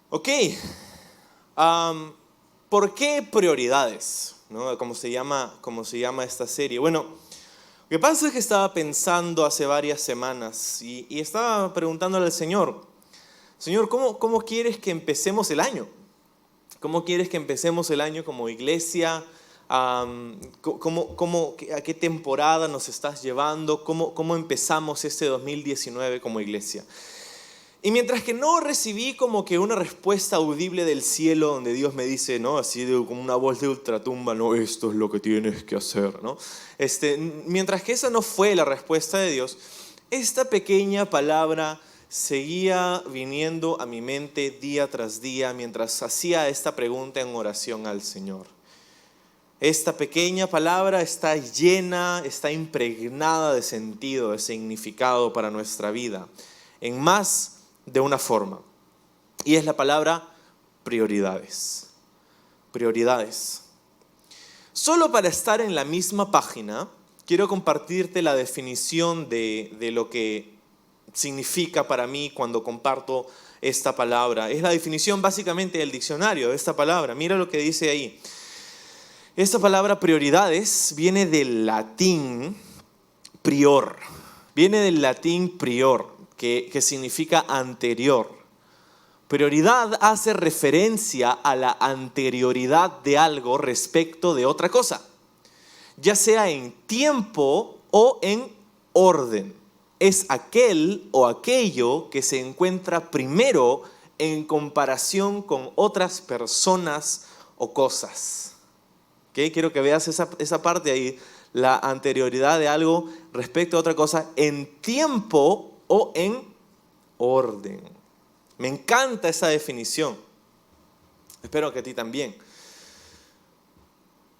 Ok, ¿por qué prioridades? ¿No? ¿Cómo se llama esta serie? Bueno, lo que pasa es que estaba pensando hace varias semanas y estaba preguntándole al Señor, Señor, ¿cómo quieres que empecemos el año? ¿Cómo quieres que empecemos el año como iglesia? ¿A qué temporada nos estás llevando? ¿Cómo empezamos este 2019 como iglesia? Y mientras que no recibí como que una respuesta audible del cielo donde Dios me dice, ¿no? Así como una voz de ultratumba, no, esto es lo que tienes que hacer, ¿no? Mientras que esa no fue la respuesta de Dios, esta pequeña palabra seguía viniendo a mi mente día tras día mientras hacía esta pregunta en oración al Señor. Esta pequeña palabra está llena, está impregnada de sentido, de significado para nuestra vida, en más de una forma. Y es la palabra prioridades. Prioridades. Solo para estar en la misma página, quiero compartirte la definición de lo que significa para mí cuando comparto esta palabra. Es la definición básicamente del diccionario de esta palabra. Mira lo que dice ahí. Esta palabra prioridades viene del latín prior. Viene del latín prior, que significa anterior. Prioridad hace referencia a la anterioridad de algo respecto de otra cosa, ya sea en tiempo o en orden. Es aquel o aquello que se encuentra primero en comparación con otras personas o cosas. ¿Okay? Quiero que veas esa parte ahí, la anterioridad de algo respecto a otra cosa en tiempo o en orden. Me encanta esa definición. Espero que a ti también.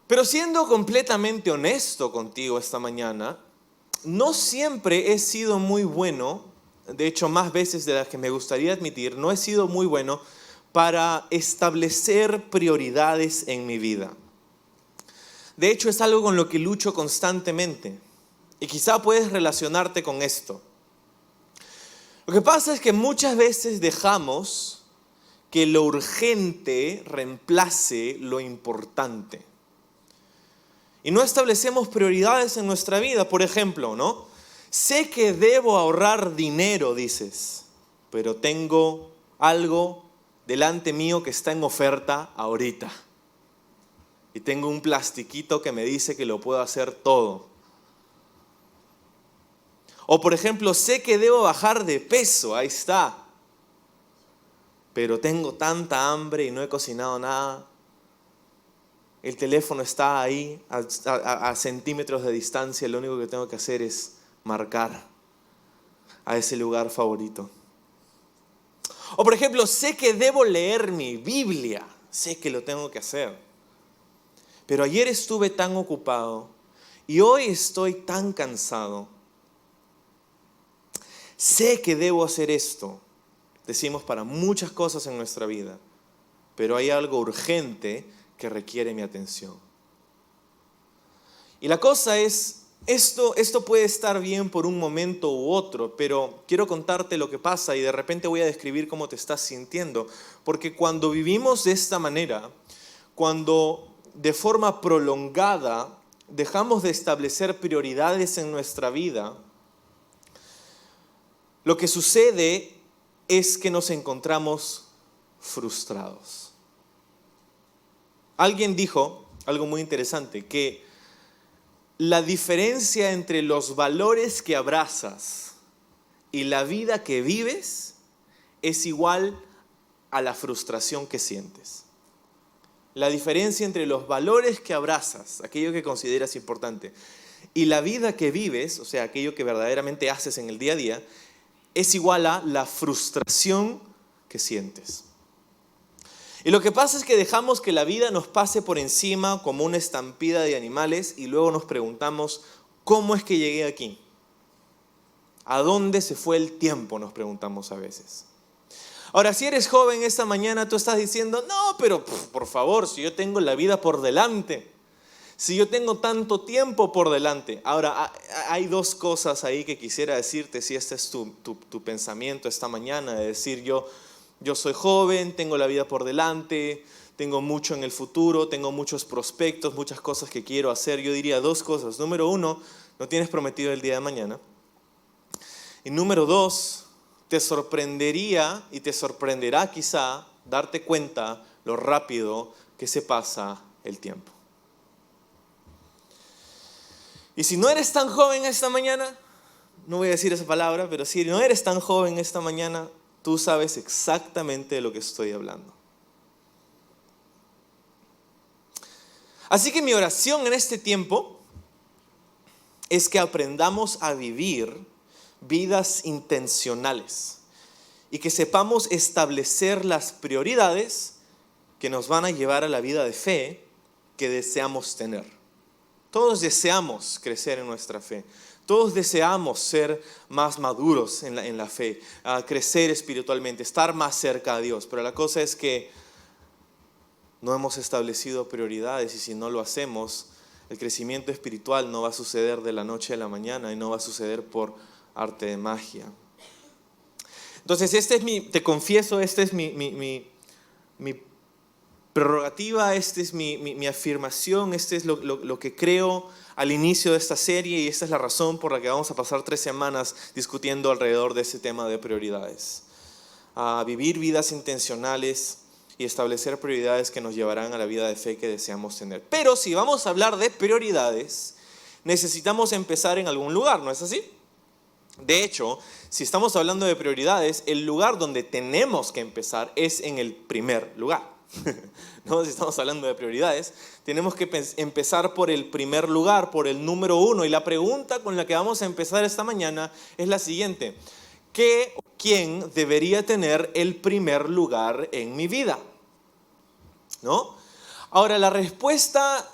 Pero siendo completamente honesto contigo esta mañana, no siempre he sido muy bueno, de hecho más veces de las que me gustaría admitir, no he sido muy bueno para establecer prioridades en mi vida. De hecho es algo con lo que lucho constantemente y quizá puedes relacionarte con esto. Lo que pasa es que muchas veces dejamos que lo urgente reemplace lo importante. Y no establecemos prioridades en nuestra vida. Por ejemplo, ¿no? Sé que debo ahorrar dinero, dices, pero tengo algo delante mío que está en oferta ahorita. Y tengo un plastiquito que me dice que lo puedo hacer todo. O por ejemplo, sé que debo bajar de peso, ahí está. Pero tengo tanta hambre y no he cocinado nada. El teléfono está ahí a centímetros de distancia. Lo único que tengo que hacer es marcar a ese lugar favorito. O por ejemplo, sé que debo leer mi Biblia. Sé que lo tengo que hacer. Pero ayer estuve tan ocupado y hoy estoy tan cansado. Sé que debo hacer esto, decimos para muchas cosas en nuestra vida, pero hay algo urgente que requiere mi atención. Y la cosa es, esto puede estar bien por un momento u otro, pero quiero contarte lo que pasa y de repente voy a describir cómo te estás sintiendo, porque cuando vivimos de esta manera, cuando de forma prolongada dejamos de establecer prioridades en nuestra vida, lo que sucede es que nos encontramos frustrados. Alguien dijo algo muy interesante, que la diferencia entre los valores que abrazas y la vida que vives es igual a la frustración que sientes. La diferencia entre los valores que abrazas, aquello que consideras importante, y la vida que vives, o sea, aquello que verdaderamente haces en el día a día, es igual a la frustración que sientes. Y lo que pasa es que dejamos que la vida nos pase por encima como una estampida de animales y luego nos preguntamos, ¿cómo es que llegué aquí? ¿A dónde se fue el tiempo? Nos preguntamos a veces. Ahora, si eres joven esta mañana, tú estás diciendo, no, pero por favor, si yo tengo la vida por delante. Si yo tengo tanto tiempo por delante. Ahora, hay dos cosas ahí que quisiera decirte, si este es tu pensamiento esta mañana, de decir yo, Yo soy joven, tengo la vida por delante, tengo mucho en el futuro, tengo muchos prospectos, muchas cosas que quiero hacer. Yo diría dos cosas. Número uno, no tienes prometido el día de mañana. Y número dos, te sorprendería y te sorprenderá quizá darte cuenta lo rápido que se pasa el tiempo. Y si no eres tan joven esta mañana, no voy a decir esa palabra, pero si no eres tan joven esta mañana, tú sabes exactamente de lo que estoy hablando. Así que mi oración en este tiempo es que aprendamos a vivir vidas intencionales y que sepamos establecer las prioridades que nos van a llevar a la vida de fe que deseamos tener. Todos deseamos crecer en nuestra fe. Todos deseamos ser más maduros en la fe, crecer espiritualmente, estar más cerca a Dios. Pero la cosa es que no hemos establecido prioridades y si no lo hacemos, el crecimiento espiritual no va a suceder de la noche a la mañana y no va a suceder por arte de magia. Entonces, te confieso, esta es mi prerrogativa, esta es mi afirmación, este es lo que creo al inicio de esta serie y esta es la razón por la que vamos a pasar 3 semanas discutiendo alrededor de ese tema de prioridades. A vivir vidas intencionales y establecer prioridades que nos llevarán a la vida de fe que deseamos tener. Pero si vamos a hablar de prioridades, necesitamos empezar en algún lugar, ¿no es así? De hecho, si estamos hablando de prioridades, el lugar donde tenemos que empezar es en el primer lugar. ¿No? Si estamos hablando de prioridades, tenemos que empezar por el primer lugar, por el número 1. Y la pregunta con la que vamos a empezar esta mañana es la siguiente: ¿qué o quién debería tener el primer lugar en mi vida? ¿No? Ahora, la respuesta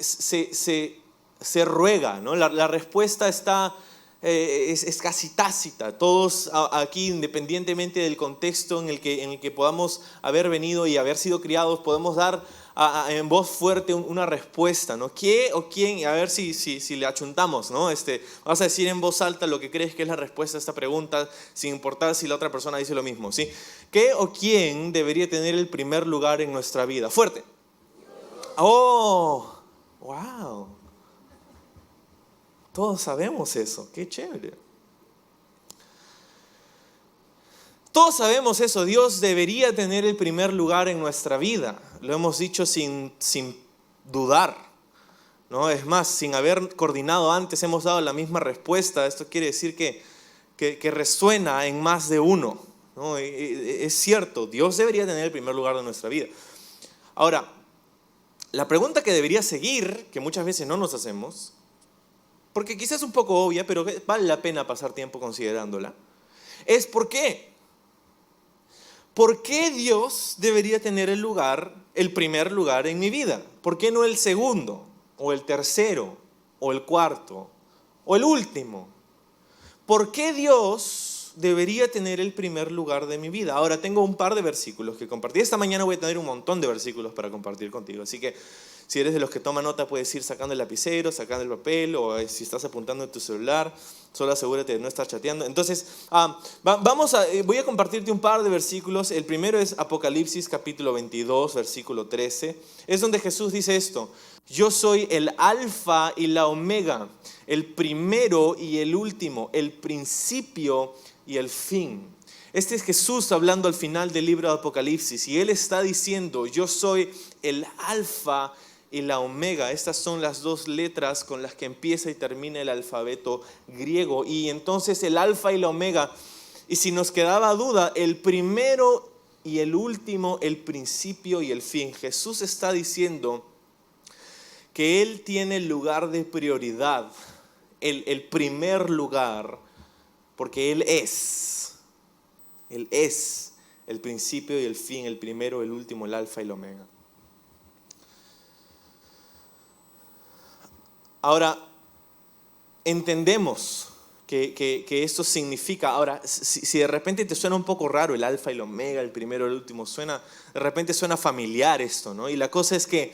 se ruega, ¿no? La respuesta está... Es casi tácita. Todos aquí, independientemente del contexto en el que podamos haber venido y haber sido criados, podemos dar en voz fuerte una respuesta, ¿no? ¿Qué o quién? A ver si le achuntamos, ¿no? Vas a decir en voz alta lo que crees que es la respuesta a esta pregunta, sin importar si la otra persona dice lo mismo, ¿sí? ¿Qué o quién debería tener el primer lugar en nuestra vida? Fuerte. ¡Oh! ¡Wow! Todos sabemos eso, qué chévere. Todos sabemos eso, Dios debería tener el primer lugar en nuestra vida. Lo hemos dicho sin dudar, ¿no? Es más, sin haber coordinado antes, hemos dado la misma respuesta. Esto quiere decir que resuena en más de uno, ¿no? Es cierto, Dios debería tener el primer lugar de nuestra vida. Ahora, la pregunta que debería seguir, que muchas veces no nos hacemos, porque quizás es un poco obvia, pero vale la pena pasar tiempo considerándola, es ¿por qué? ¿Por qué Dios debería tener el primer lugar en mi vida? ¿Por qué no el segundo, o el tercero, o el cuarto, o el último? ¿Por qué Dios debería tener el primer lugar de mi vida? Ahora tengo un par de versículos que compartir. Esta mañana voy a tener un montón de versículos para compartir contigo, así que si eres de los que toma nota, puedes ir sacando el lapicero, sacando el papel, o si estás apuntando en tu celular, solo asegúrate de no estar chateando. Entonces, voy a compartirte un par de versículos. El primero es Apocalipsis capítulo 22, versículo 13. Es donde Jesús dice esto: yo soy el alfa y la omega, el primero y el último, el principio y el fin. Este es Jesús hablando al final del libro de Apocalipsis y Él está diciendo: yo soy el alfa y la omega. Estas son las 2 letras con las que empieza y termina el alfabeto griego. Y entonces el alfa y la omega. Y si nos quedaba duda, el primero y el último, el principio y el fin. Jesús está diciendo que Él tiene el lugar de prioridad, el primer lugar, porque Él es el principio y el fin, el primero, el último, el alfa y el omega. Ahora, entendemos que esto significa, ahora, si de repente te suena un poco raro el alfa y el omega, el primero y el último, de repente suena familiar esto, ¿no? Y la cosa es que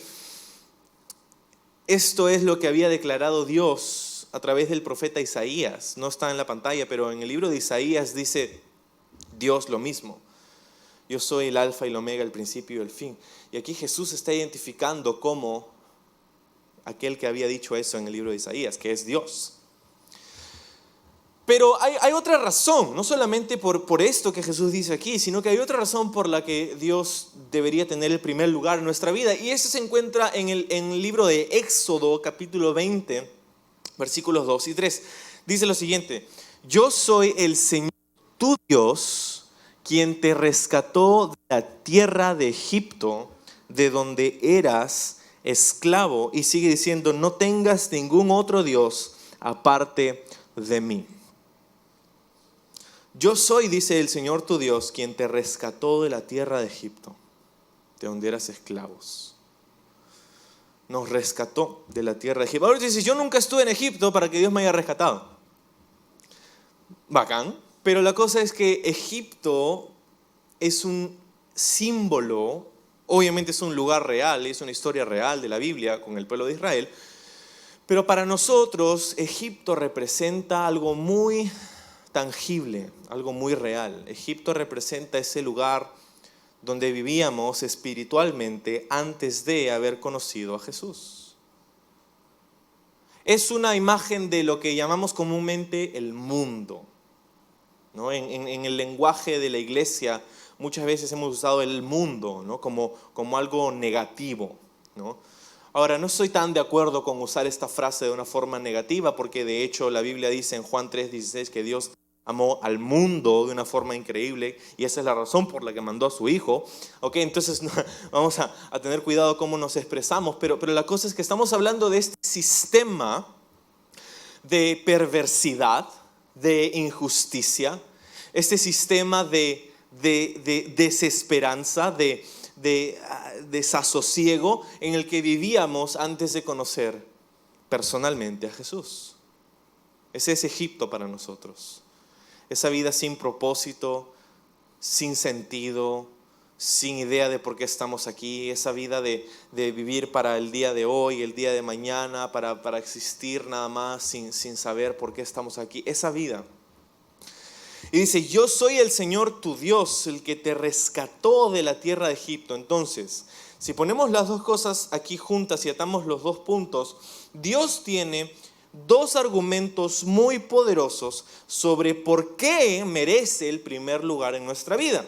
esto es lo que había declarado Dios a través del profeta Isaías. No está en la pantalla, pero en el libro de Isaías dice Dios lo mismo. Yo soy el alfa y el omega, el principio y el fin. Y aquí Jesús se está identificando como aquel que había dicho eso en el libro de Isaías, que es Dios. Pero hay otra razón, no solamente por esto que Jesús dice aquí, sino que hay otra razón por la que Dios debería tener el primer lugar en nuestra vida. Y eso se encuentra en el libro de Éxodo, capítulo 20, versículos 2 y 3. Dice lo siguiente: yo soy el Señor tu Dios, quien te rescató de la tierra de Egipto, de donde eras esclavo. Y sigue diciendo: no tengas ningún otro Dios aparte de mí. Yo soy, dice el Señor tu Dios, quien te rescató de la tierra de Egipto, de donde eras esclavos. Nos rescató de la tierra de Egipto. Ahora dices: yo nunca estuve en Egipto para que Dios me haya rescatado. Bacán. Pero la cosa es que Egipto es un símbolo, obviamente es un lugar real, es una historia real de la Biblia con el pueblo de Israel. Pero para nosotros Egipto representa algo muy tangible, algo muy real. Egipto representa ese lugar donde vivíamos espiritualmente antes de haber conocido a Jesús. Es una imagen de lo que llamamos comúnmente el mundo, ¿no? En el lenguaje de la iglesia muchas veces hemos usado el mundo, ¿no? como algo negativo, ¿no? Ahora, no estoy tan de acuerdo con usar esta frase de una forma negativa, porque de hecho la Biblia dice en Juan 3:16 que Dios amó al mundo de una forma increíble y esa es la razón por la que mandó a su Hijo. Ok, entonces vamos a tener cuidado cómo nos expresamos, pero la cosa es que estamos hablando de este sistema de perversidad, de injusticia, este sistema de desesperanza, de desasosiego en el que vivíamos antes de conocer personalmente a Jesús. Ese es Egipto para nosotros. Esa vida sin propósito, sin sentido, sin idea de por qué estamos aquí. Esa vida de vivir para el día de hoy, el día de mañana, para existir nada más sin saber por qué estamos aquí. Esa vida. Y dice: yo soy el Señor tu Dios, el que te rescató de la tierra de Egipto. Entonces, si ponemos las dos cosas aquí juntas y atamos los dos puntos, Dios tiene dos argumentos muy poderosos sobre por qué merece el primer lugar en nuestra vida.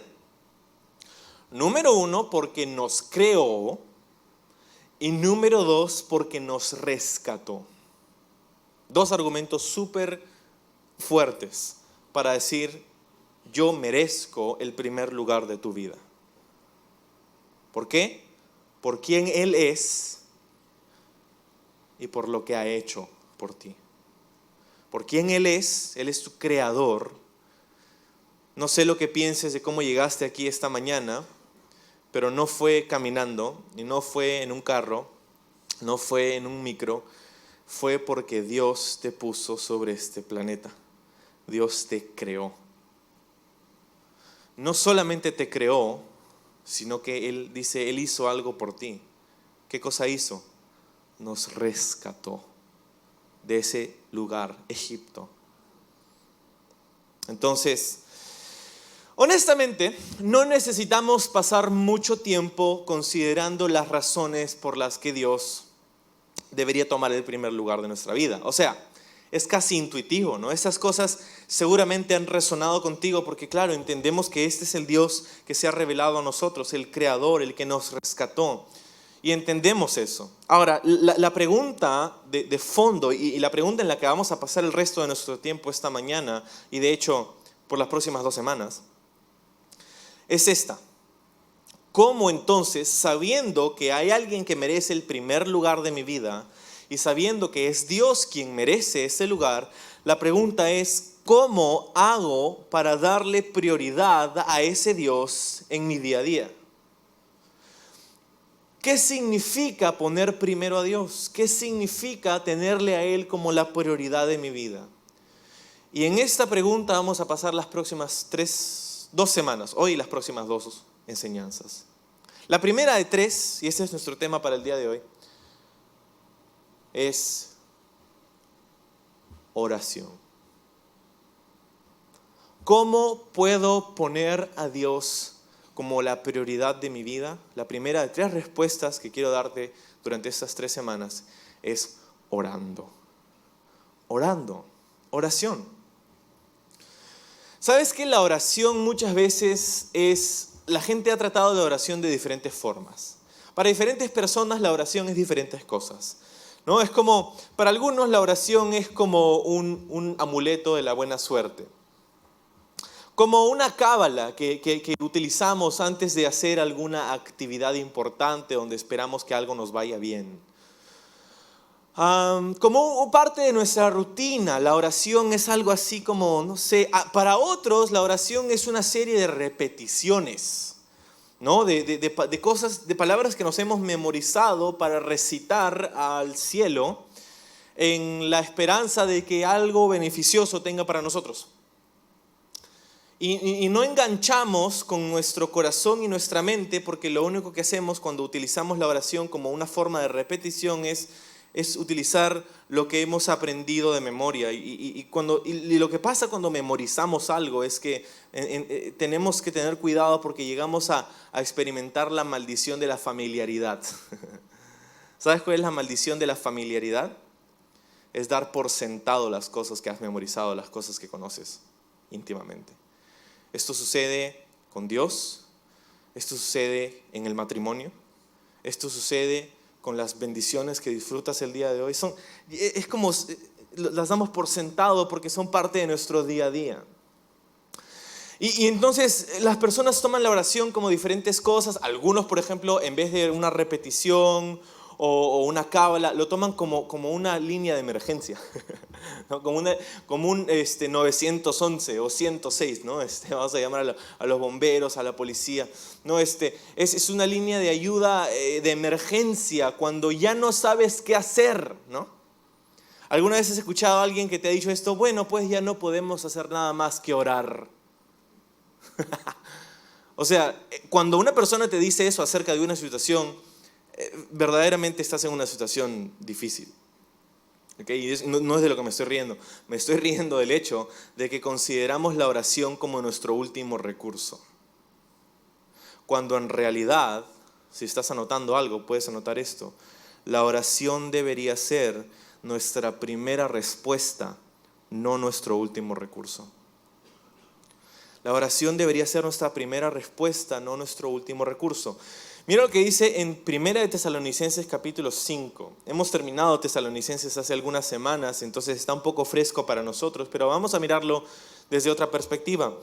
Número uno, porque nos creó, y número dos, porque nos rescató. Dos argumentos súper fuertes para decir: yo merezco el primer lugar de tu vida. ¿Por qué? Por quién Él es y por lo que ha hecho por ti. Por quién Él es tu creador. No sé lo que pienses de cómo llegaste aquí esta mañana, pero no fue caminando, y no fue en un carro, no fue en un micro, fue porque Dios te puso sobre este planeta. Dios te creó. No solamente te creó, sino que Él dice, Él hizo algo por ti. ¿Qué cosa hizo? Nos rescató de ese lugar, Egipto. Entonces, honestamente, no necesitamos pasar mucho tiempo considerando las razones por las que Dios debería tomar el primer lugar de nuestra vida. O sea, es casi intuitivo, ¿no? Esas cosas seguramente han resonado contigo porque, claro, entendemos que este es el Dios que se ha revelado a nosotros, el Creador, el que nos rescató. Y entendemos eso. Ahora, la pregunta de fondo y la pregunta en la que vamos a pasar el resto de nuestro tiempo esta mañana, y de hecho por las próximas 2 semanas, es esta. ¿Cómo entonces, sabiendo que hay alguien que merece el primer lugar de mi vida y sabiendo que es Dios quien merece ese lugar, la pregunta es: ¿cómo hago para darle prioridad a ese Dios en mi día a día? ¿Qué significa poner primero a Dios? ¿Qué significa tenerle a Él como la prioridad de mi vida? Y en esta pregunta vamos a pasar las próximas 2 semanas, hoy y las próximas 2 enseñanzas. La primera de 3, y este es nuestro tema para el día de hoy, es oración. ¿Cómo puedo poner a Dios como la prioridad de mi vida, la primera de 3 respuestas que quiero darte durante estas 3 semanas es orando. Orando, oración. ¿Sabes que la oración muchas veces la gente ha tratado la oración de diferentes formas? Para diferentes personas la oración es diferentes cosas, ¿no? Es como, para algunos la oración es como un amuleto de la buena suerte. Como una cábala que utilizamos antes de hacer alguna actividad importante donde esperamos que algo nos vaya bien. Como parte de nuestra rutina, la oración es algo así como, no sé, para otros la oración es una serie de repeticiones, ¿no? De cosas, de palabras que nos hemos memorizado para recitar al cielo en la esperanza de que algo beneficioso tenga para nosotros. Y no enganchamos con nuestro corazón y nuestra mente, porque lo único que hacemos cuando utilizamos la oración como una forma de repetición es utilizar lo que hemos aprendido de memoria. Y lo que pasa cuando memorizamos algo es que tenemos que tener cuidado, porque llegamos a experimentar la maldición de la familiaridad. ¿Sabes cuál es la maldición de la familiaridad? Es dar por sentado las cosas que has memorizado, las cosas que conoces íntimamente. Esto sucede con Dios, esto sucede en el matrimonio, esto sucede con las bendiciones que disfrutas el día de hoy. Es como las damos por sentado porque son parte de nuestro día a día. Y entonces las personas toman la oración como diferentes cosas. Algunos, por ejemplo, en vez de una repetición o una cábala, lo toman como una línea de emergencia, ¿no? Como un 911 o 106, ¿no? Vamos a llamar a los bomberos, a la policía, ¿no? Es una línea de ayuda de emergencia cuando ya no sabes qué hacer, ¿no? ¿Alguna vez has escuchado a alguien que te ha dicho esto? Bueno, pues ya no podemos hacer nada más que orar. O sea, cuando una persona te dice eso acerca de una situación, verdaderamente estás en una situación difícil. ¿Okay? Y no es de lo que me estoy riendo. Me estoy riendo del hecho de que consideramos la oración como nuestro último recurso. Cuando en realidad, si estás anotando algo, puedes anotar esto. La oración debería ser nuestra primera respuesta, no nuestro último recurso. La oración debería ser nuestra primera respuesta, no nuestro último recurso. Mira lo que dice en 1 de Tesalonicenses capítulo 5. Hemos terminado Tesalonicenses hace algunas semanas, entonces está un poco fresco para nosotros, pero vamos a mirarlo desde otra perspectiva.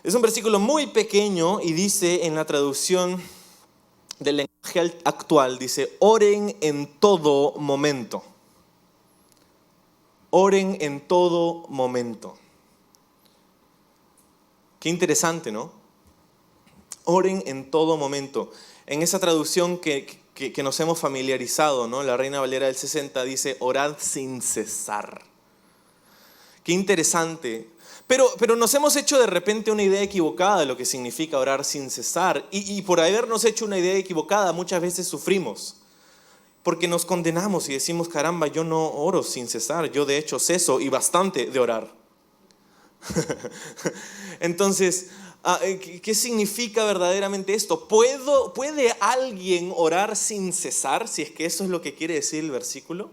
Es un versículo muy pequeño y dice en la traducción del lenguaje actual, dice, oren en todo momento. Oren en todo momento. Qué interesante, ¿no? Oren en todo momento. En esa traducción que nos hemos familiarizado, ¿no? La Reina Valera del 60 dice, orad sin cesar. Qué interesante. Pero nos hemos hecho de repente una idea equivocada de lo que significa orar sin cesar. Y por habernos hecho una idea equivocada, muchas veces sufrimos. Porque nos condenamos y decimos, caramba, yo no oro sin cesar. Yo de hecho ceso y bastante de orar. Entonces, ¿qué significa verdaderamente esto? ¿Puede alguien orar sin cesar? Si es que eso es lo que quiere decir el versículo.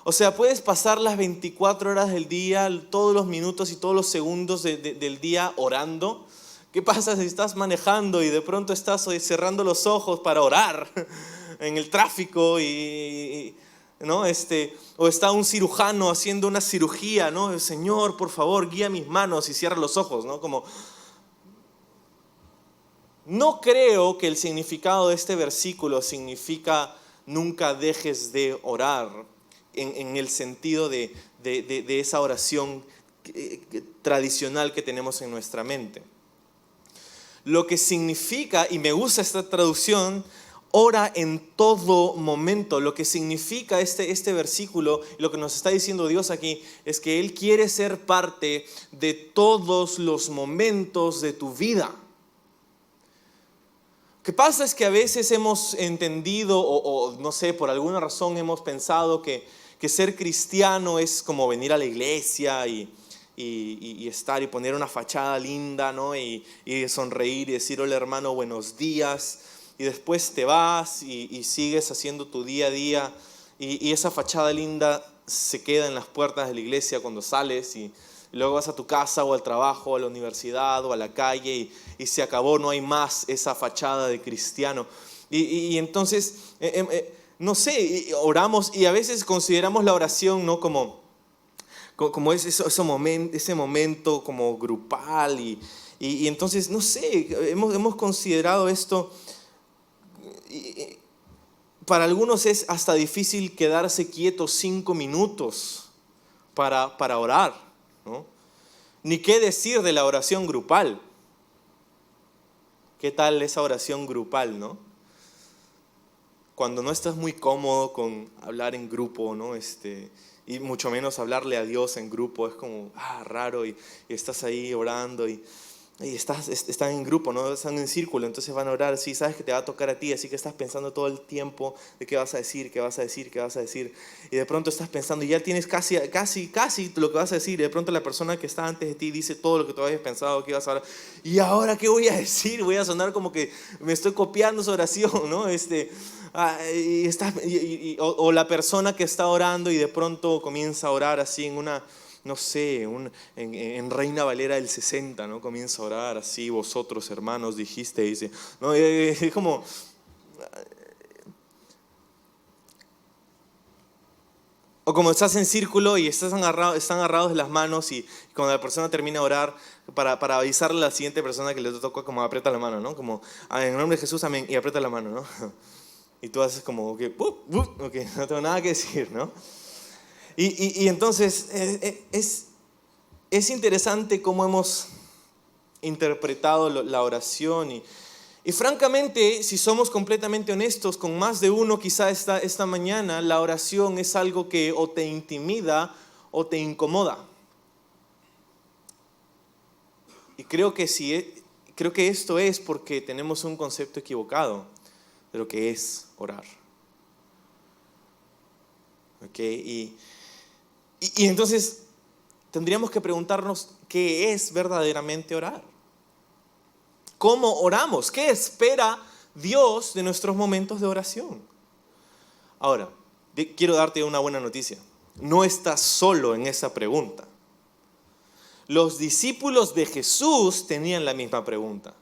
O sea, puedes pasar las 24 horas del día, todos los minutos y todos los segundos del día orando. ¿Qué pasa si estás manejando y de pronto estás cerrando los ojos para orar en el tráfico ¿no? O está un cirujano haciendo una cirugía, ¿no? Señor, por favor, guía mis manos y cierra los ojos, ¿no? No creo que el significado de este versículo significa nunca dejes de orar en el sentido de esa oración tradicional que tenemos en nuestra mente. Lo que significa, y me gusta esta traducción, ora en todo momento. Lo que significa este versículo, lo que nos está diciendo Dios aquí, es que Él quiere ser parte de todos los momentos de tu vida. Lo que pasa es que a veces hemos entendido, o no sé, por alguna razón hemos pensado que ser cristiano es como venir a la iglesia y y estar y poner una fachada linda, ¿no? Y sonreír y decir, hola hermano, buenos días. Y después te vas y sigues haciendo tu día a día. Y esa fachada linda se queda en las puertas de la iglesia cuando sales y luego vas a tu casa o al trabajo, o a la universidad o a la calle y se acabó, no hay más esa fachada de cristiano. Y entonces, no sé, oramos y a veces consideramos la oración, ¿no? como ese momento como grupal y entonces, no sé, hemos considerado esto. Para algunos es hasta difícil quedarse quietos 5 minutos para orar, ¿no? Ni qué decir de la oración grupal. ¿Qué tal esa oración grupal, no? Cuando no estás muy cómodo con hablar en grupo, ¿no? Y mucho menos hablarle a Dios en grupo, es como raro y estás ahí orando y están en grupo, ¿no? Están en círculo, entonces van a orar, sí, sabes que te va a tocar a ti, así que estás pensando todo el tiempo de qué vas a decir, qué vas a decir, qué vas a decir, y de pronto estás pensando y ya tienes casi lo que vas a decir, y de pronto la persona que está antes de ti dice todo lo que tú habías pensado que ibas a hablar, y ahora ¿qué voy a decir? Voy a sonar como que me estoy copiando su oración, ¿no? O la persona que está orando y de pronto comienza a orar así en una, no sé, en Reina Valera del 60, ¿no? Comienza a orar así, vosotros hermanos dijisteis, ¿no? Es como, o como estás en círculo y están agarrados de las manos y cuando la persona termina de orar, para avisarle a la siguiente persona que le toca, como aprieta la mano, ¿no? Como, en el nombre de Jesús, amén, y aprieta la mano, ¿no? Y tú haces como, okay, no tengo nada que decir, ¿no? Y entonces es interesante cómo hemos interpretado la oración y francamente, si somos completamente honestos, con más de uno quizá esta mañana, la oración es algo que o te intimida o te incomoda. Y creo que esto es porque tenemos un concepto equivocado de lo que es orar. ¿Okay? Y entonces tendríamos que preguntarnos qué es verdaderamente orar. ¿Cómo oramos? ¿Qué espera Dios de nuestros momentos de oración? Ahora, quiero darte una buena noticia. No estás solo en esa pregunta. Los discípulos de Jesús tenían la misma pregunta.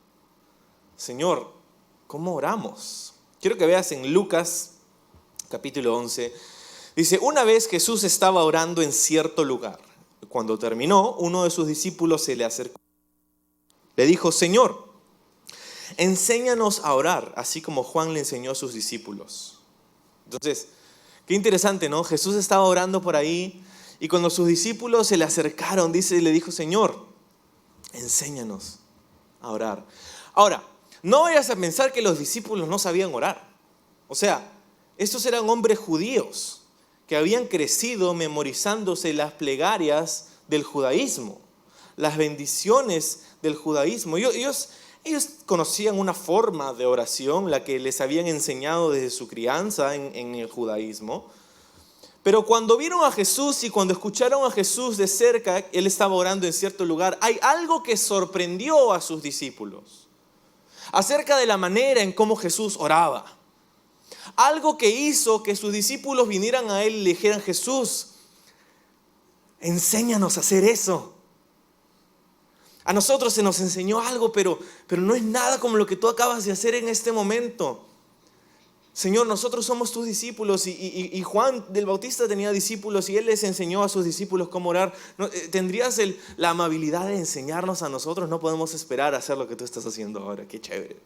Señor, ¿cómo oramos? Quiero que veas en Lucas capítulo 11. Dice, una vez Jesús estaba orando en cierto lugar. Cuando terminó, uno de sus discípulos se le acercó. Le dijo, Señor, enséñanos a orar, así como Juan le enseñó a sus discípulos. Entonces, qué interesante, ¿no? Jesús estaba orando por ahí y cuando sus discípulos se le acercaron, le dijo, Señor, enséñanos a orar. Ahora, no vayas a pensar que los discípulos no sabían orar. O sea, estos eran hombres judíos que habían crecido memorizándose las plegarias del judaísmo, las bendiciones del judaísmo. Ellos conocían una forma de oración, la que les habían enseñado desde su crianza en el judaísmo. Pero cuando vieron a Jesús y cuando escucharon a Jesús de cerca, Él estaba orando en cierto lugar, hay algo que sorprendió a sus discípulos acerca de la manera en cómo Jesús oraba. Algo que hizo que sus discípulos vinieran a Él y le dijeran, Jesús, enséñanos a hacer eso. A nosotros se nos enseñó algo, pero no es nada como lo que tú acabas de hacer en este momento. Señor, nosotros somos tus discípulos y Juan del Bautista tenía discípulos y él les enseñó a sus discípulos cómo orar. ¿Tendrías la amabilidad de enseñarnos a nosotros? No podemos esperar a hacer lo que tú estás haciendo ahora. Qué chévere.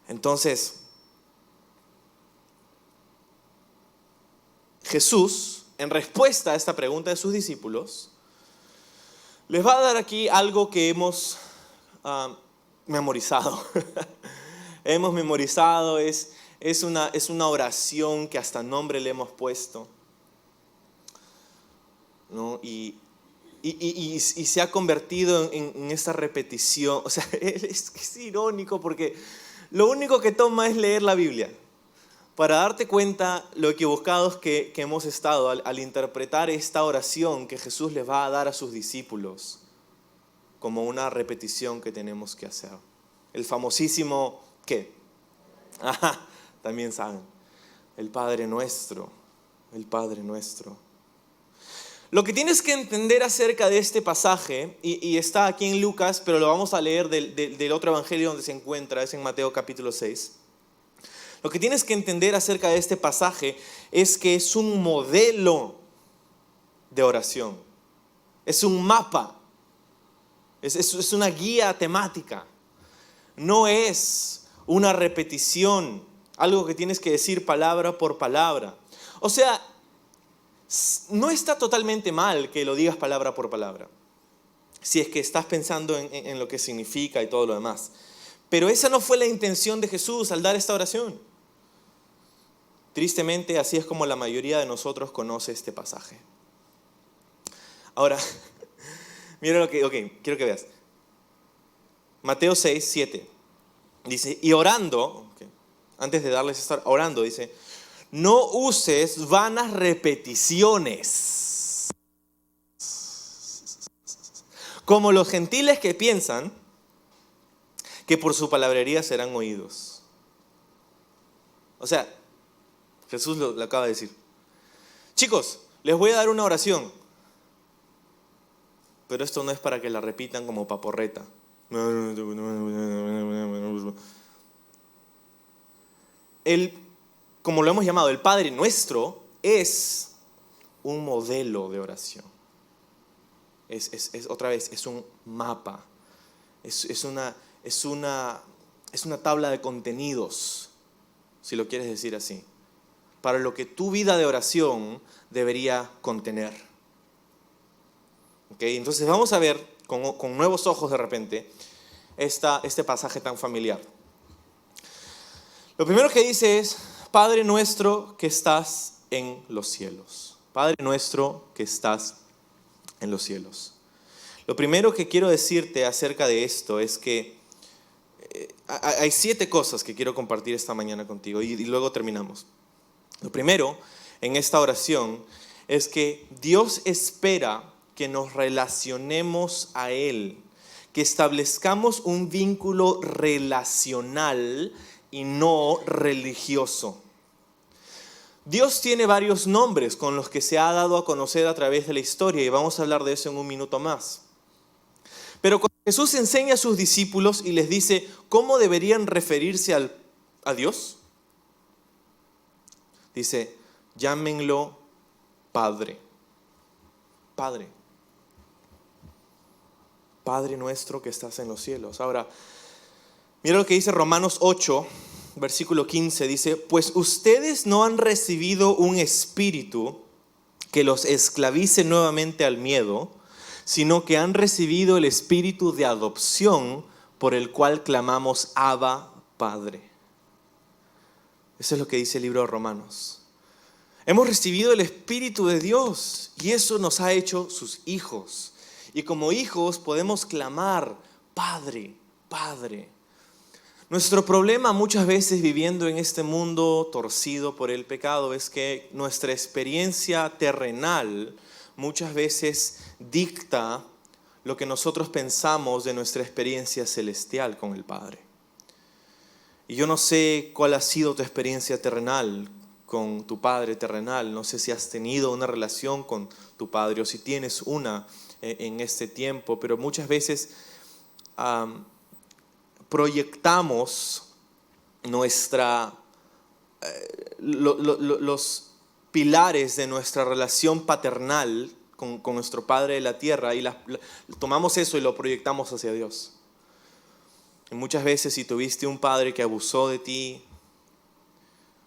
Entonces, Jesús, en respuesta a esta pregunta de sus discípulos, les va a dar aquí algo que hemos memorizado. Hemos memorizado, es una oración que hasta nombre le hemos puesto, ¿no? Y se ha convertido en esta repetición. O sea, es irónico porque lo único que toma es leer la Biblia. para darte cuenta lo equivocados que hemos estado al interpretar esta oración que Jesús les va a dar a sus discípulos como una repetición que tenemos que hacer. El famosísimo, ¿qué? Ajá, también saben, el Padre Nuestro, el Padre Nuestro. Lo que tienes que entender acerca de este pasaje, y está aquí en Lucas, pero lo vamos a leer del otro evangelio donde se encuentra, es en Mateo capítulo 6. Lo que tienes que entender acerca de este pasaje es que es un modelo de oración, es un mapa, es una guía temática, no es una repetición, algo que tienes que decir palabra por palabra. O sea, no está totalmente mal que lo digas palabra por palabra, si es que estás pensando en lo que significa y todo lo demás. Pero esa no fue la intención de Jesús al dar esta oración. Tristemente, así es como la mayoría de nosotros conoce este pasaje. Ahora, mira lo que, quiero que veas. Mateo 6, 7. Dice, y orando, antes de darles estar orando, dice, no uses vanas repeticiones, como los gentiles que piensan que por su palabrería serán oídos. O sea, Jesús lo acaba de decir. Chicos, les voy a dar una oración, pero esto no es para que la repitan como paporreta. Como lo hemos llamado, el Padre Nuestro es un modelo de oración. Otra vez, es un mapa. Es una tabla de contenidos, si lo quieres decir así, para lo que tu vida de oración debería contener. ¿Okay? Entonces vamos a ver con nuevos ojos de repente este pasaje tan familiar. Lo primero que dice es, Padre nuestro que estás en los cielos. Padre nuestro que estás en los cielos. Lo primero que quiero decirte acerca de esto es que hay 7 cosas que quiero compartir esta mañana contigo y luego terminamos. Lo primero en esta oración es que Dios espera que nos relacionemos a Él, que establezcamos un vínculo relacional y no religioso. Dios tiene varios nombres con los que se ha dado a conocer a través de la historia y vamos a hablar de eso en un minuto más. Pero cuando Jesús enseña a sus discípulos y les dice cómo deberían referirse a Dios, dice, llámenlo Padre. Padre. Padre nuestro que estás en los cielos. Ahora, mira lo que dice Romanos 8, versículo 15. Dice, pues ustedes no han recibido un espíritu que los esclavice nuevamente al miedo, sino que han recibido el espíritu de adopción por el cual clamamos Abba, Padre. Eso es lo que dice el libro de Romanos. Hemos recibido el Espíritu de Dios y eso nos ha hecho sus hijos. Y como hijos podemos clamar, Padre, Padre. Nuestro problema muchas veces viviendo en este mundo torcido por el pecado es que nuestra experiencia terrenal muchas veces dicta lo que nosotros pensamos de nuestra experiencia celestial con el Padre. Y yo no sé cuál ha sido tu experiencia terrenal con tu Padre terrenal. No sé si has tenido una relación con tu Padre o si tienes una en este tiempo, pero muchas veces proyectamos los pilares de nuestra relación paternal con nuestro Padre de la tierra y tomamos eso y lo proyectamos hacia Dios. Y muchas veces si tuviste un padre que abusó de ti,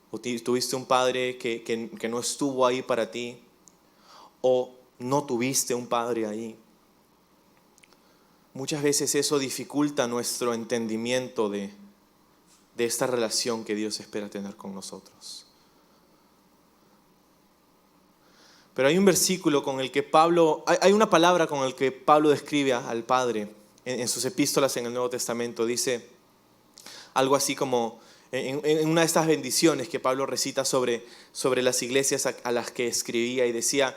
o tuviste un padre que no estuvo ahí para ti, o no tuviste un padre ahí, muchas veces eso dificulta nuestro entendimiento de esta relación que Dios espera tener con nosotros. Pero hay un versículo con el que hay una palabra con el que Pablo describe al Padre en sus epístolas en el Nuevo Testamento. Dice algo así como en una de estas bendiciones que Pablo recita sobre las iglesias a las que escribía, y decía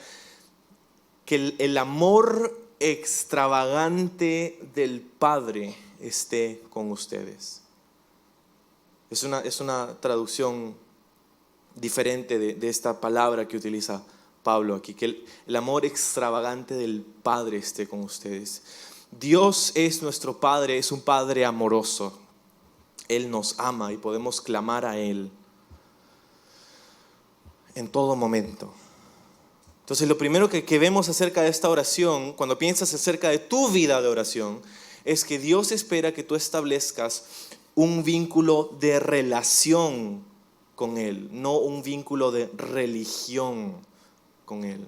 que el amor extravagante del Padre esté con ustedes. Es una traducción diferente de esta palabra que utiliza Pablo aquí, que el amor extravagante del Padre esté con ustedes. Dios es nuestro Padre, es un Padre amoroso. Él nos ama y podemos clamar a Él en todo momento. Entonces, lo primero que vemos acerca de esta oración, cuando piensas acerca de tu vida de oración, es que Dios espera que tú establezcas un vínculo de relación con Él, no un vínculo de religión con Él.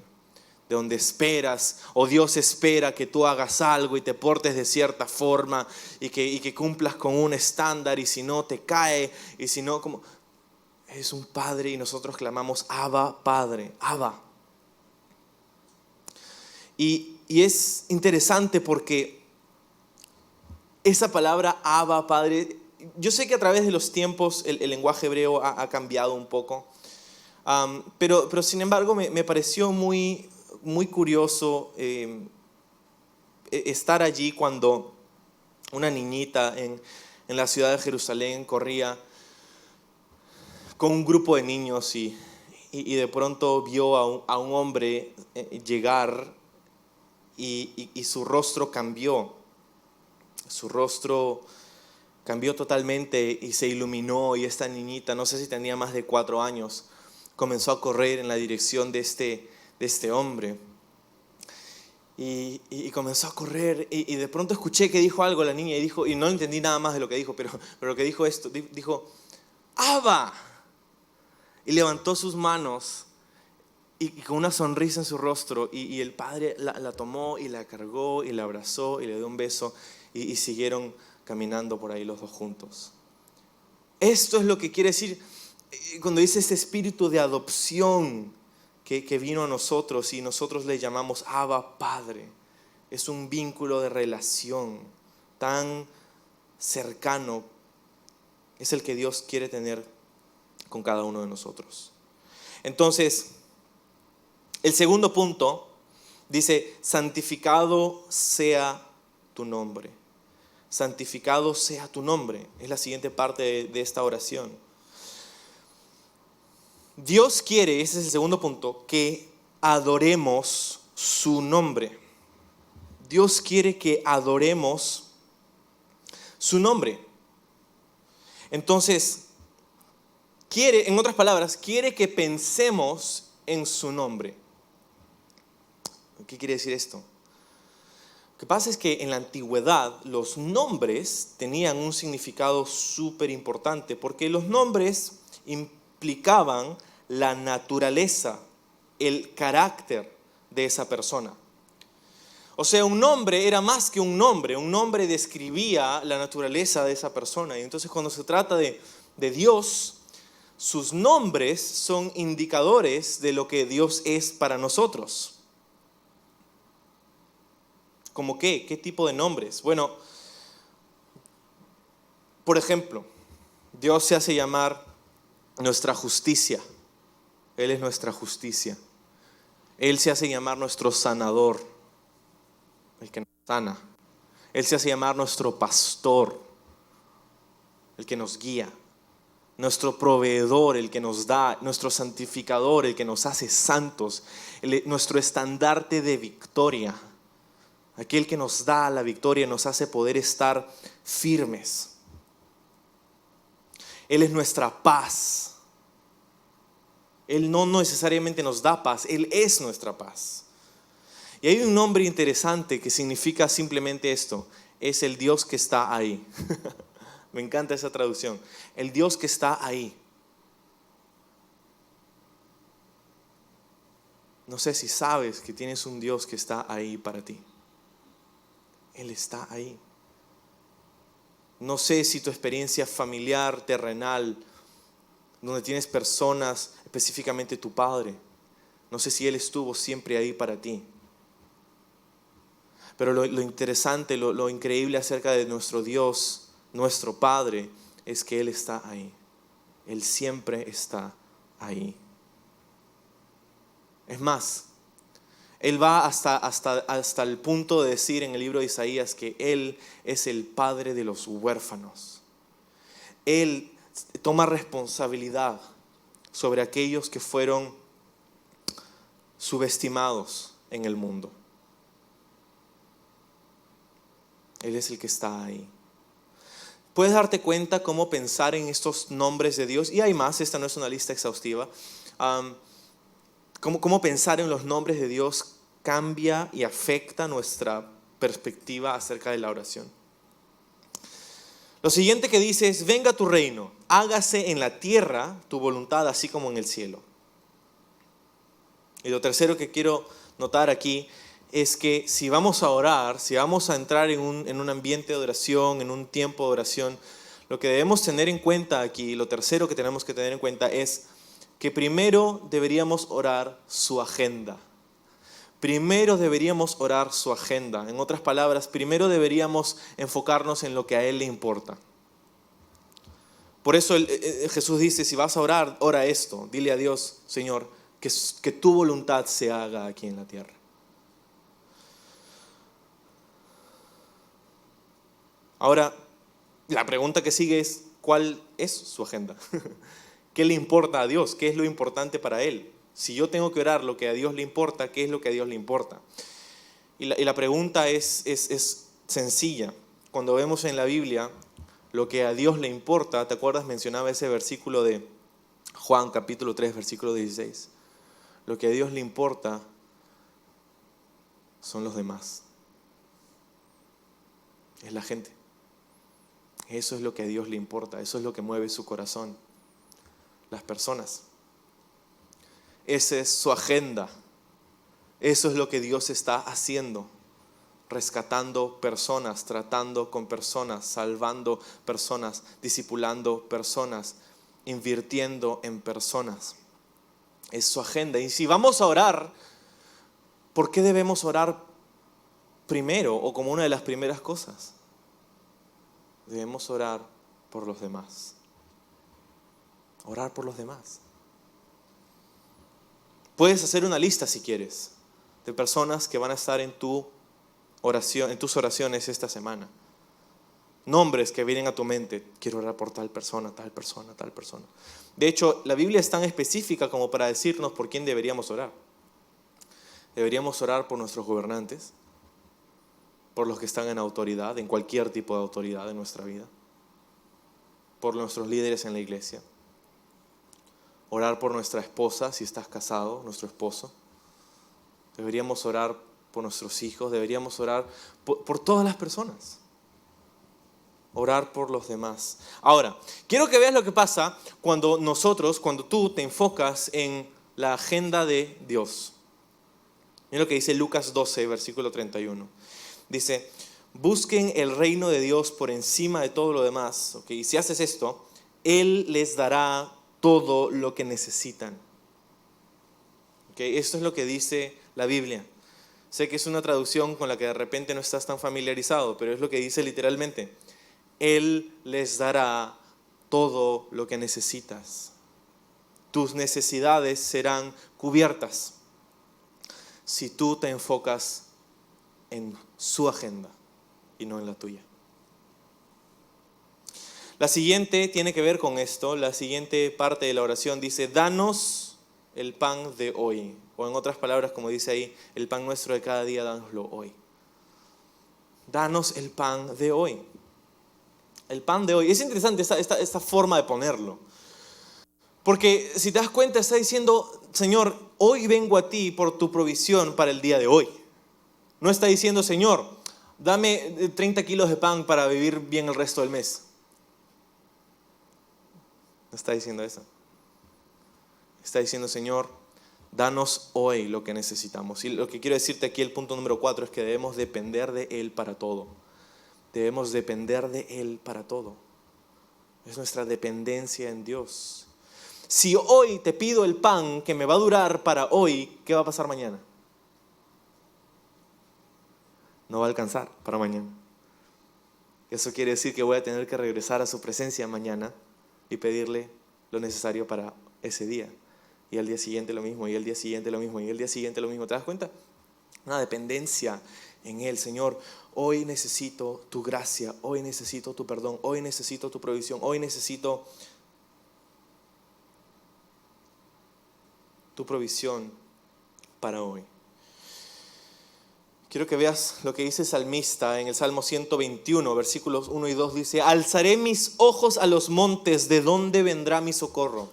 De donde esperas, o Dios espera que tú hagas algo y te portes de cierta forma y que cumplas con un estándar, y si no te cae, y si no, como es un Padre, y nosotros clamamos Abba, Padre, Abba. Y es interesante porque esa palabra Abba, Padre, yo sé que a través de los tiempos el lenguaje hebreo ha cambiado un poco, pero sin embargo me pareció muy curioso estar allí cuando una niñita en la ciudad de Jerusalén corría con un grupo de niños y de pronto vio a un hombre llegar y su rostro cambió. Su rostro cambió totalmente y se iluminó, y esta niñita, no sé si tenía más de 4 años, comenzó a correr en la dirección de este hombre. Y comenzó a correr y de pronto escuché que dijo algo la niña y no entendí nada más de lo que dijo, pero lo que dijo dijo Abba, y levantó sus manos y con una sonrisa en su rostro, y el padre la tomó y la cargó y la abrazó y le dio un beso, y siguieron caminando por ahí los dos juntos. Esto es lo que quiere decir cuando dice este espíritu de adopción que vino a nosotros, y nosotros le llamamos Abba, Padre. Es un vínculo de relación tan cercano, es el que Dios quiere tener con cada uno de nosotros. Entonces, el segundo punto dice: santificado sea tu nombre. Santificado sea tu nombre. Es la siguiente parte de esta oración. Dios quiere, ese es el segundo punto, que adoremos su nombre. Dios quiere que adoremos su nombre. Entonces, quiere, en otras palabras, quiere que pensemos en su nombre. ¿Qué quiere decir esto? Lo que pasa es que en la antigüedad los nombres tenían un significado súper importante, porque los nombres implicaban la naturaleza, el carácter de esa persona. O sea, un nombre era más que un nombre describía la naturaleza de esa persona. Y entonces, cuando se trata de Dios, sus nombres son indicadores de lo que Dios es para nosotros. ¿Cómo qué? ¿Qué tipo de nombres? Bueno, por ejemplo, Dios se hace llamar nuestra justicia. Él es nuestra justicia. Él se hace llamar nuestro sanador, el que nos sana. Él se hace llamar nuestro pastor, el que nos guía. Nuestro proveedor, el que nos da. Nuestro santificador, el que nos hace santos. Nuestro estandarte de victoria. Aquel que nos da la victoria, nos hace poder estar firmes. Él es nuestra paz. Él no necesariamente nos da paz, Él es nuestra paz. Y hay un nombre interesante que significa simplemente esto: es el Dios que está ahí. Me encanta esa traducción. El Dios que está ahí. No sé si sabes que tienes un Dios que está ahí para ti. Él está ahí. No sé si tu experiencia familiar, terrenal, donde tienes personas, específicamente tu padre, no sé si Él estuvo siempre ahí para ti. Pero lo interesante, lo increíble acerca de nuestro Dios, nuestro Padre, es que Él está ahí. Él siempre está ahí. Es más, Él va hasta el punto de decir en el libro de Isaías que Él es el padre de los huérfanos. Él toma responsabilidad sobre aquellos que fueron subestimados en el mundo. Él es el que está ahí. Puedes darte cuenta cómo pensar en estos nombres de Dios, y hay más, esta no es una lista exhaustiva. Cómo pensar en los nombres de Dios cambia y afecta nuestra perspectiva acerca de la oración. Lo siguiente que dice es: venga tu reino, hágase en la tierra tu voluntad, así como en el cielo. Y lo tercero que quiero notar aquí es que si vamos a orar, si vamos a entrar en un ambiente de oración, en un tiempo de oración, lo que debemos tener en cuenta aquí, lo tercero que tenemos que tener en cuenta es que primero deberíamos orar su agenda. Primero deberíamos orar su agenda. En otras palabras, primero deberíamos enfocarnos en lo que a Él le importa. Por eso Jesús dice: si vas a orar, ora esto. Dile a Dios: Señor, que tu voluntad se haga aquí en la tierra. Ahora, la pregunta que sigue es: ¿cuál es su agenda? ¿Qué le importa a Dios? ¿Qué es lo importante para Él? Si yo tengo que orar lo que a Dios le importa, ¿qué es lo que a Dios le importa? Y la pregunta es sencilla. Cuando vemos en la Biblia lo que a Dios le importa, ¿te acuerdas? Mencionaba ese versículo de Juan capítulo 3, versículo 16. Lo que a Dios le importa son los demás. Es la gente. Eso es lo que a Dios le importa. Eso es lo que mueve su corazón. Las personas. Esa es su agenda. Eso es lo que Dios está haciendo. Rescatando personas, tratando con personas, salvando personas, discipulando personas, invirtiendo en personas. Es su agenda. Y si vamos a orar, ¿por qué debemos orar primero o como una de las primeras cosas? Debemos orar por los demás. Orar por los demás. Puedes hacer una lista si quieres de personas que van a estar en tu oración, en tus oraciones esta semana. Nombres que vienen a tu mente: quiero orar por tal persona, tal persona, tal persona. De hecho, la Biblia es tan específica como para decirnos por quién deberíamos orar. Deberíamos orar por nuestros gobernantes, por los que están en autoridad, en cualquier tipo de autoridad en nuestra vida, por nuestros líderes en la iglesia. Orar por nuestra esposa, si estás casado, nuestro esposo. Deberíamos orar por nuestros hijos, deberíamos orar por todas las personas. Orar por los demás. Ahora, quiero que veas lo que pasa cuando tú te enfocas en la agenda de Dios. Mira lo que dice Lucas 12, versículo 31. Dice: busquen el reino de Dios por encima de todo lo demás. ¿Okay? Y si haces esto, Él les dará todo lo que necesitan. ¿Okay? Esto es lo que dice la Biblia. Sé que es una traducción con la que de repente no estás tan familiarizado, pero es lo que dice literalmente. Él les dará todo lo que necesitas. Tus necesidades serán cubiertas si tú te enfocas en su agenda y no en la tuya. La siguiente tiene que ver con esto. La siguiente parte de la oración dice: danos el pan de hoy. O en otras palabras, como dice ahí, el pan nuestro de cada día, dánoslo hoy. Danos el pan de hoy. El pan de hoy. Es interesante esta forma de ponerlo. Porque si te das cuenta, está diciendo: Señor, hoy vengo a ti por tu provisión para el día de hoy. No está diciendo: Señor, dame 30 kilos de pan para vivir bien el resto del mes. No está diciendo eso. Está diciendo: Señor, danos hoy lo que necesitamos. Y lo que quiero decirte aquí, el punto número 4, es que debemos depender de Él para todo. Debemos depender de Él para todo. Es nuestra dependencia en Dios. Si hoy te pido el pan que me va a durar para hoy, ¿qué va a pasar mañana? No va a alcanzar para mañana. Eso quiere decir que voy a tener que regresar a su presencia mañana y pedirle lo necesario para ese día. Y al día siguiente lo mismo, y al día siguiente lo mismo, y al día siguiente lo mismo. ¿Te das cuenta? Una dependencia en Él. Señor, hoy necesito tu gracia, hoy necesito tu perdón, hoy necesito tu provisión, hoy necesito tu provisión para hoy. Quiero que veas lo que dice el salmista en el Salmo 121, versículos 1 y 2. Dice: alzaré mis ojos a los montes, ¿de dónde vendrá mi socorro?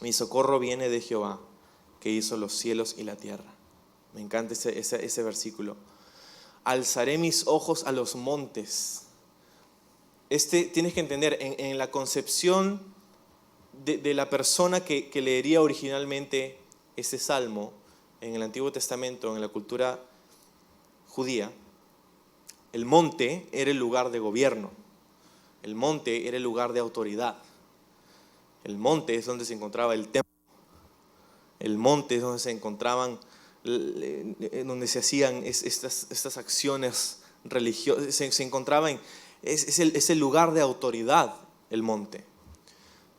Mi socorro viene de Jehová, que hizo los cielos y la tierra. Me encanta ese versículo. Alzaré mis ojos a los montes. Tienes que entender, en la concepción de la persona que leería originalmente ese salmo, en el Antiguo Testamento, en la cultura judía, el monte era el lugar de gobierno. El monte era el lugar de autoridad. El monte es donde se encontraba el templo. El monte es donde se encontraban, donde se hacían estas acciones religiosas. Se encontraban, es el lugar de autoridad, el monte,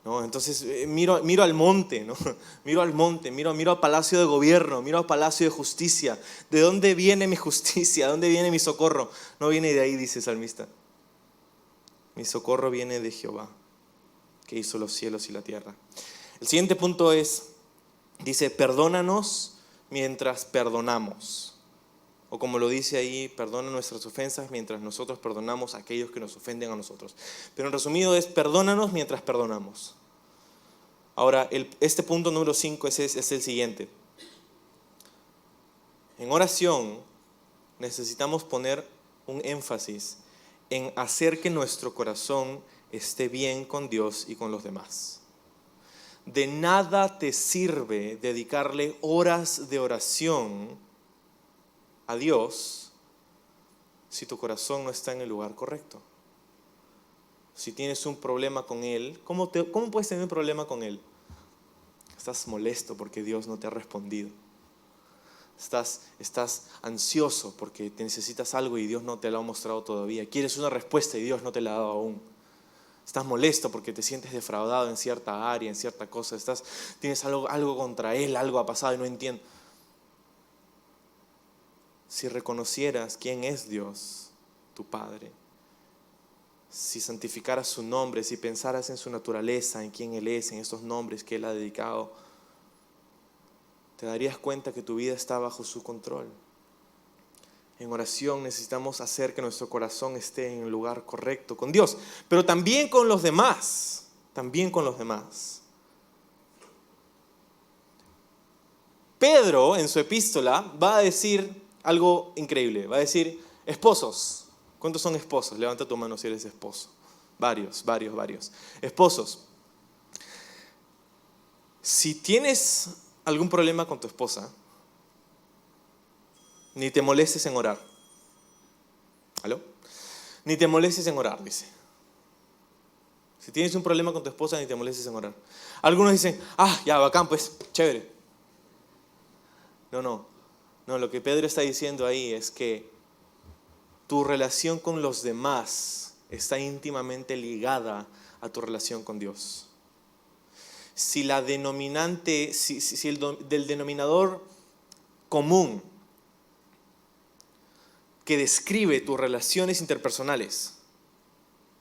¿no? Entonces miro al monte, ¿no? Miro al monte, miro al palacio de gobierno, miro al palacio de justicia. ¿De dónde viene mi justicia? ¿De dónde viene mi socorro? No viene de ahí, dice el salmista. Mi socorro viene de Jehová, que hizo los cielos y la tierra. El siguiente punto dice: perdónanos mientras perdonamos. O como lo dice ahí, perdona nuestras ofensas mientras nosotros perdonamos a aquellos que nos ofenden a nosotros. Pero en resumido es: perdónanos mientras perdonamos. Ahora, este punto número 5 es el siguiente. En oración necesitamos poner un énfasis en hacer que nuestro corazón esté bien con Dios y con los demás. De nada te sirve dedicarle horas de oración a Dios si tu corazón no está en el lugar correcto. Si tienes un problema con Él, ¿cómo puedes tener un problema con Él? Estás molesto porque Dios no te ha respondido. Estás ansioso porque te necesitas algo y Dios no te lo ha mostrado todavía. Quieres una respuesta y Dios no te la ha dado aún. Estás molesto porque te sientes defraudado en cierta área, en cierta cosa. Tienes algo contra Él, algo ha pasado y no entiendo. Si reconocieras quién es Dios, tu Padre, si santificaras su nombre, si pensaras en su naturaleza, en quién Él es, en estos nombres que Él ha dedicado, te darías cuenta que tu vida está bajo su control. En oración necesitamos hacer que nuestro corazón esté en el lugar correcto con Dios, pero también con los demás, también con los demás. Pedro en su epístola va a decir algo increíble, va a decir: esposos. ¿Cuántos son esposos? Levanta tu mano si eres esposo. Varios. Esposos, si tienes algún problema con tu esposa, ni te molestes en orar. ¿Aló? Ni te molestes en orar, dice. Si tienes un problema con tu esposa, ni te molestes en orar. Algunos dicen: ya, bacán, pues, chévere. No, lo que Pedro está diciendo ahí es que tu relación con los demás está íntimamente ligada a tu relación con Dios. Si el del denominador común que describe tus relaciones interpersonales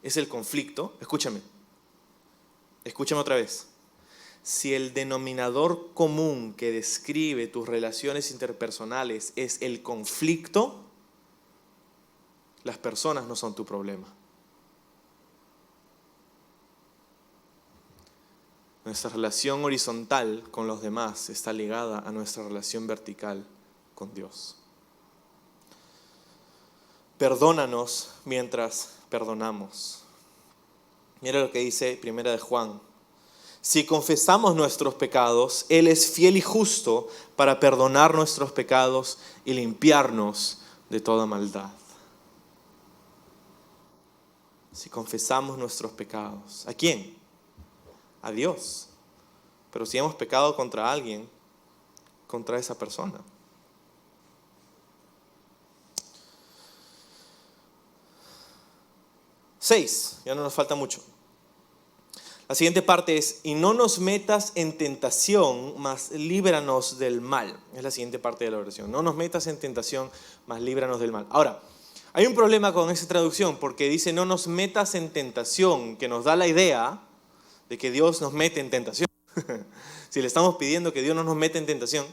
es el conflicto, escúchame otra vez. Si el denominador común que describe tus relaciones interpersonales es el conflicto, las personas no son tu problema. Nuestra relación horizontal con los demás está ligada a nuestra relación vertical con Dios. Perdónanos mientras perdonamos. Mira lo que dice 1 de Juan. Si confesamos nuestros pecados, Él es fiel y justo para perdonar nuestros pecados y limpiarnos de toda maldad. Si confesamos nuestros pecados. ¿A quién? A Dios. Pero si hemos pecado contra alguien, contra esa persona. Seis, ya no nos falta mucho. La siguiente parte es, y no nos metas en tentación, mas líbranos del mal. Es la siguiente parte de la oración. No nos metas en tentación, mas líbranos del mal. Ahora, hay un problema con esa traducción, porque dice no nos metas en tentación, que nos da la idea de que Dios nos mete en tentación. Si le estamos pidiendo que Dios no nos meta en tentación.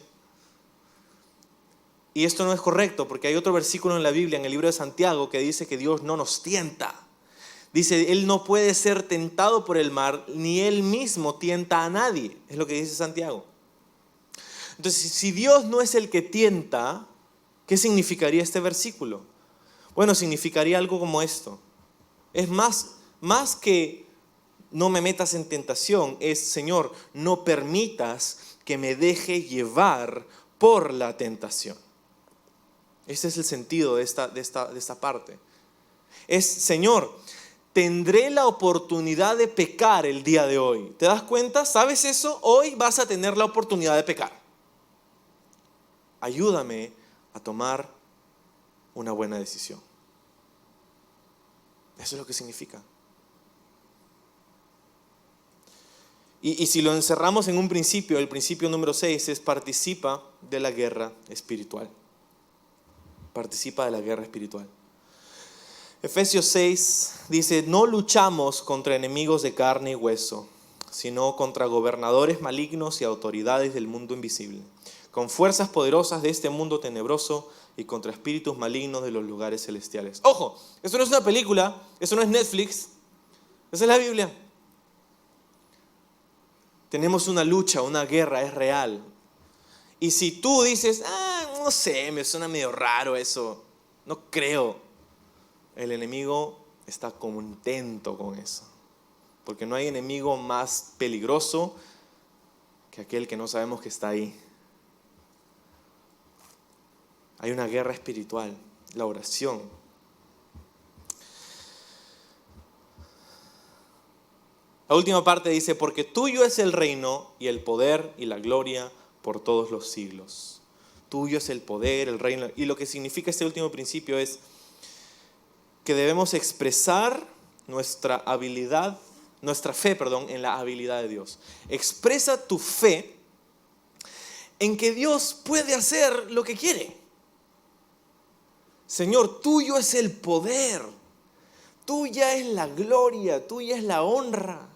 Y esto no es correcto, porque hay otro versículo en la Biblia, en el libro de Santiago, que dice que Dios no nos tienta. Dice, Él no puede ser tentado por el mal, ni Él mismo tienta a nadie. Es lo que dice Santiago. Entonces, si Dios no es el que tienta, ¿qué significaría este versículo? Bueno, significaría algo como esto. Es más que no me metas en tentación, es, Señor, no permitas que me deje llevar por la tentación. Ese es el sentido de esta parte. Es, Señor, tendré la oportunidad de pecar el día de hoy. ¿Te das cuenta? ¿Sabes eso? Hoy vas a tener la oportunidad de pecar. Ayúdame a tomar una buena decisión. Eso es lo que significa. Y si lo encerramos en un principio, el principio número 6 es participa de la guerra espiritual. Participa de la guerra espiritual. Efesios 6 dice, no luchamos contra enemigos de carne y hueso, sino contra gobernadores malignos y autoridades del mundo invisible, con fuerzas poderosas de este mundo tenebroso y contra espíritus malignos de los lugares celestiales. Ojo, esto no es una película, esto no es Netflix, esa es la Biblia. Tenemos una lucha, una guerra, es real. Y si tú dices, no sé, me suena medio raro eso, no creo, el enemigo está contento con eso. Porque no hay enemigo más peligroso que aquel que no sabemos que está ahí. Hay una guerra espiritual, la oración. La última parte dice, porque tuyo es el reino y el poder y la gloria por todos los siglos. Tuyo es el poder, el reino. Y lo que significa este último principio es que debemos expresar nuestra fe, en la habilidad de Dios. Expresa tu fe en que Dios puede hacer lo que quiere. Señor, tuyo es el poder, tuya es la gloria, tuya es la honra,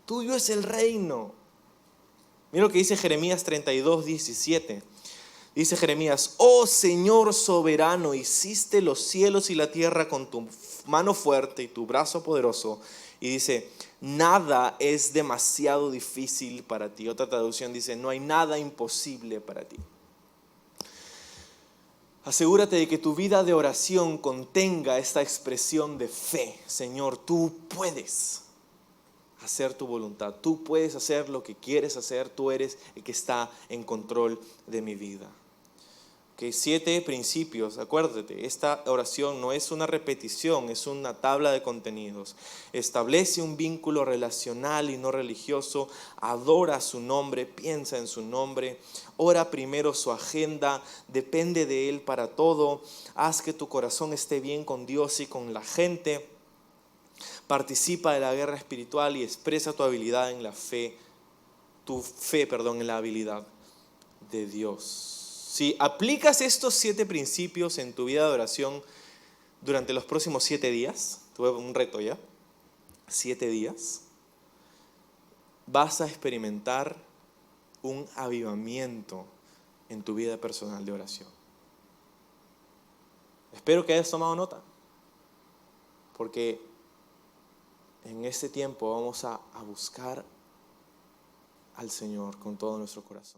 tuyo es el reino. Mira lo que dice Jeremías 32:17. Dice Jeremías, oh Señor soberano, hiciste los cielos y la tierra con tu mano fuerte y tu brazo poderoso. Y dice, nada es demasiado difícil para ti. Otra traducción dice, no hay nada imposible para ti. Asegúrate de que tu vida de oración contenga esta expresión de fe. Señor, tú puedes hacer tu voluntad. Tú puedes hacer lo que quieres hacer. Tú eres el que está en control de mi vida. 7 principios, acuérdate, esta oración no es una repetición, es una tabla de contenidos. Establece un vínculo relacional y no religioso, adora su nombre, piensa en su nombre, ora primero su agenda, depende de Él para todo, haz que tu corazón esté bien con Dios y con la gente, participa de la guerra espiritual y expresa tu habilidad en la fe, en la habilidad de Dios. Si aplicas estos 7 principios en tu vida de oración durante los próximos 7 días, tuve un reto ya, 7 días, vas a experimentar un avivamiento en tu vida personal de oración. Espero que hayas tomado nota, porque en este tiempo vamos a buscar al Señor con todo nuestro corazón.